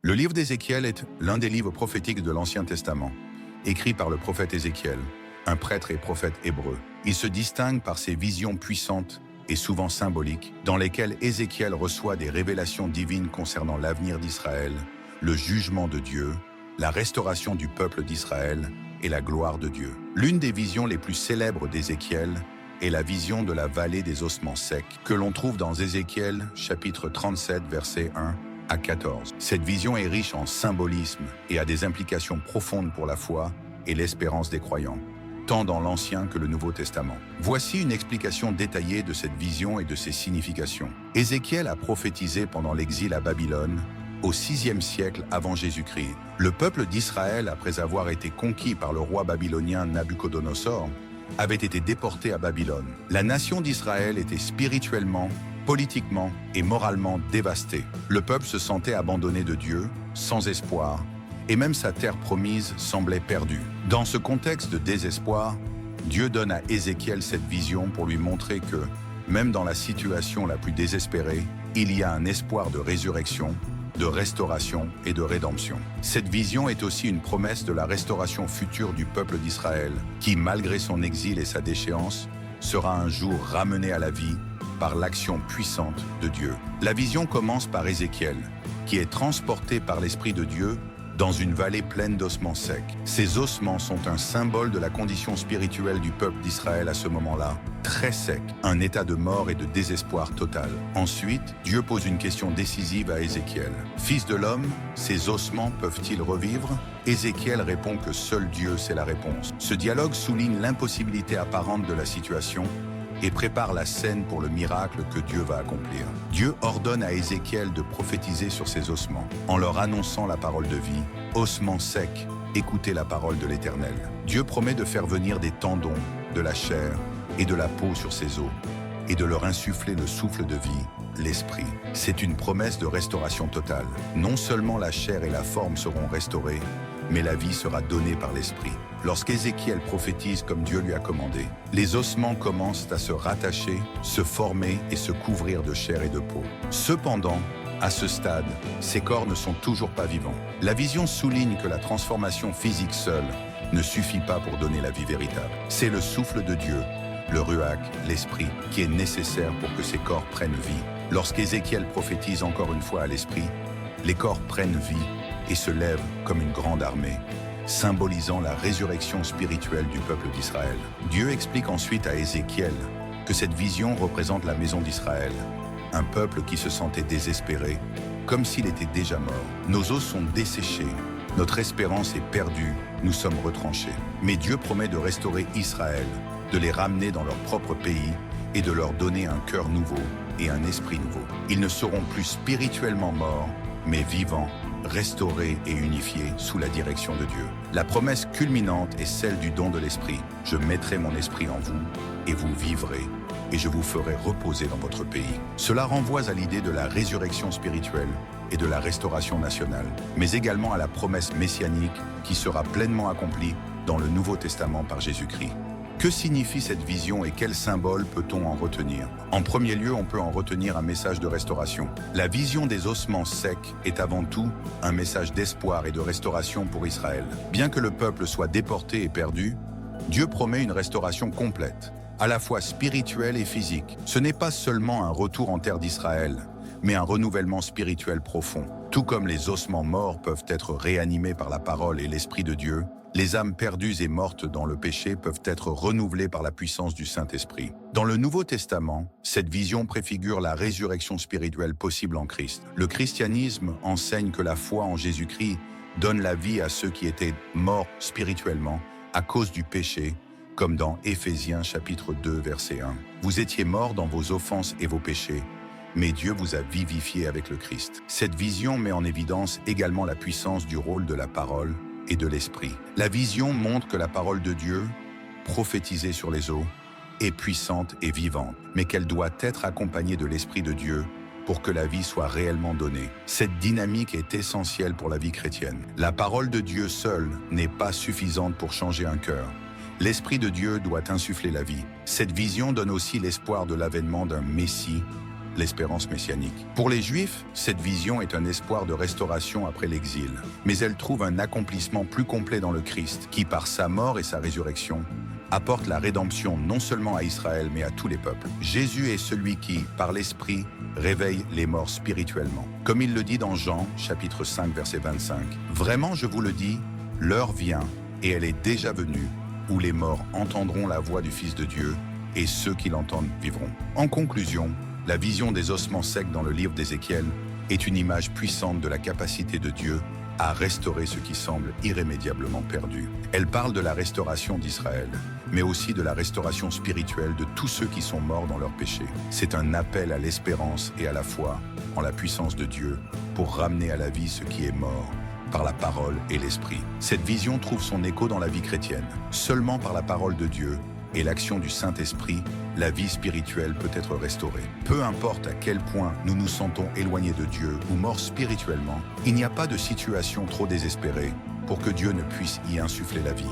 Le livre d'Ézéchiel est l'un des livres prophétiques de l'Ancien Testament, écrit par le prophète Ézéchiel, un prêtre et prophète hébreu. Il se distingue par ses visions puissantes et souvent symboliques, dans lesquelles Ézéchiel reçoit des révélations divines concernant l'avenir d'Israël, le jugement de Dieu, la restauration du peuple d'Israël et la gloire de Dieu. L'une des visions les plus célèbres d'Ézéchiel est la vision de la vallée des ossements secs, que l'on trouve dans Ézéchiel, chapitre 37, versets 1 à 14. Cette vision est riche en symbolisme et a des implications profondes pour la foi et l'espérance des croyants, tant dans l'Ancien que le Nouveau Testament. Voici une explication détaillée de cette vision et de ses significations. Ézéchiel a prophétisé pendant l'exil à Babylone, au VIe siècle avant Jésus-Christ. Le peuple d'Israël, après avoir été conquis par le roi babylonien Nabuchodonosor, avait été déporté à Babylone. La nation d'Israël était spirituellement, politiquement et moralement dévastée. Le peuple se sentait abandonné de Dieu, sans espoir, et même sa terre promise semblait perdue. Dans ce contexte de désespoir, Dieu donne à Ézéchiel cette vision pour lui montrer que, même dans la situation la plus désespérée, il y a un espoir de résurrection, de restauration et de rédemption. Cette vision est aussi une promesse de la restauration future du peuple d'Israël, qui, malgré son exil et sa déchéance, sera un jour ramené à la vie par l'action puissante de Dieu. La vision commence par Ézéchiel, qui est transporté par l'Esprit de Dieu dans une vallée pleine d'ossements secs. Ces ossements sont un symbole de la condition spirituelle du peuple d'Israël à ce moment-là, très sec, un état de mort et de désespoir total. Ensuite, Dieu pose une question décisive à Ézéchiel. « Fils de l'homme, ces ossements peuvent-ils revivre ?» Ézéchiel répond que seul Dieu sait la réponse. Ce dialogue souligne l'impossibilité apparente de la situation et prépare la scène pour le miracle que Dieu va accomplir. Dieu ordonne à Ézéchiel de prophétiser sur ces ossements, en leur annonçant la parole de vie. « Ossements secs, écoutez la parole de l'Éternel. » Dieu promet de faire venir des tendons, de la chair et de la peau sur ces os, et de leur insuffler le souffle de vie, l'esprit. C'est une promesse de restauration totale. Non seulement la chair et la forme seront restaurées, mais la vie sera donnée par l'esprit. Lorsqu'Ézéchiel prophétise comme Dieu lui a commandé, les ossements commencent à se rattacher, se former et se couvrir de chair et de peau. Cependant, à ce stade, ces corps ne sont toujours pas vivants. La vision souligne que la transformation physique seule ne suffit pas pour donner la vie véritable. C'est le souffle de Dieu, le ruach, l'esprit, qui est nécessaire pour que ces corps prennent vie. Lorsqu'Ézéchiel prophétise encore une fois à l'esprit, les corps prennent vie et se lèvent comme une grande armée, symbolisant la résurrection spirituelle du peuple d'Israël. Dieu explique ensuite à Ézéchiel que cette vision représente la maison d'Israël, un peuple qui se sentait désespéré, comme s'il était déjà mort. Nos os sont desséchés, notre espérance est perdue, nous sommes retranchés. Mais Dieu promet de restaurer Israël, de les ramener dans leur propre pays et de leur donner un cœur nouveau et un esprit nouveau. Ils ne seront plus spirituellement morts, mais vivants, restaurés et unifiés sous la direction de Dieu. La promesse culminante est celle du don de l'esprit. « Je mettrai mon esprit en vous, et vous vivrez, et je vous ferai reposer dans votre pays. » Cela renvoie à l'idée de la résurrection spirituelle et de la restauration nationale, mais également à la promesse messianique qui sera pleinement accomplie dans le Nouveau Testament par Jésus-Christ. Que signifie cette vision et quel symbole peut-on en retenir? En premier lieu, on peut en retenir un message de restauration. La vision des ossements secs est avant tout un message d'espoir et de restauration pour Israël. Bien que le peuple soit déporté et perdu, Dieu promet une restauration complète, à la fois spirituelle et physique. Ce n'est pas seulement un retour en terre d'Israël, mais un renouvellement spirituel profond. Tout comme les ossements morts peuvent être réanimés par la parole et l'Esprit de Dieu, les âmes perdues et mortes dans le péché peuvent être renouvelées par la puissance du Saint-Esprit. Dans le Nouveau Testament, cette vision préfigure la résurrection spirituelle possible en Christ. Le christianisme enseigne que la foi en Jésus-Christ donne la vie à ceux qui étaient morts spirituellement à cause du péché, comme dans Éphésiens chapitre 2, verset 1. Vous étiez morts dans vos offenses et vos péchés, mais Dieu vous a vivifiés avec le Christ. Cette vision met en évidence également la puissance du rôle de la parole et de l'esprit. La vision montre que la parole de Dieu, prophétisée sur les eaux, est puissante et vivante, mais qu'elle doit être accompagnée de l'Esprit de Dieu pour que la vie soit réellement donnée. Cette dynamique est essentielle pour la vie chrétienne. La parole de Dieu seule n'est pas suffisante pour changer un cœur. L'Esprit de Dieu doit insuffler la vie. Cette vision donne aussi l'espoir de l'avènement d'un Messie l'espérance messianique. Pour les Juifs, cette vision est un espoir de restauration après l'exil, mais elle trouve un accomplissement plus complet dans le Christ, qui par sa mort et sa résurrection, apporte la rédemption non seulement à Israël, mais à tous les peuples. Jésus est celui qui, par l'Esprit, réveille les morts spirituellement. Comme il le dit dans Jean, chapitre 5, verset 25. « Vraiment, je vous le dis, l'heure vient, et elle est déjà venue, où les morts entendront la voix du Fils de Dieu, et ceux qui l'entendent vivront. » En conclusion, la vision des ossements secs dans le livre d'Ézéchiel est une image puissante de la capacité de Dieu à restaurer ce qui semble irrémédiablement perdu. Elle parle de la restauration d'Israël, mais aussi de la restauration spirituelle de tous ceux qui sont morts dans leurs péchés. C'est un appel à l'espérance et à la foi en la puissance de Dieu pour ramener à la vie ce qui est mort par la parole et l'esprit. Cette vision trouve son écho dans la vie chrétienne. Seulement par la parole de Dieu et l'action du Saint-Esprit, la vie spirituelle peut être restaurée. Peu importe à quel point nous nous sentons éloignés de Dieu ou morts spirituellement, il n'y a pas de situation trop désespérée pour que Dieu ne puisse y insuffler la vie.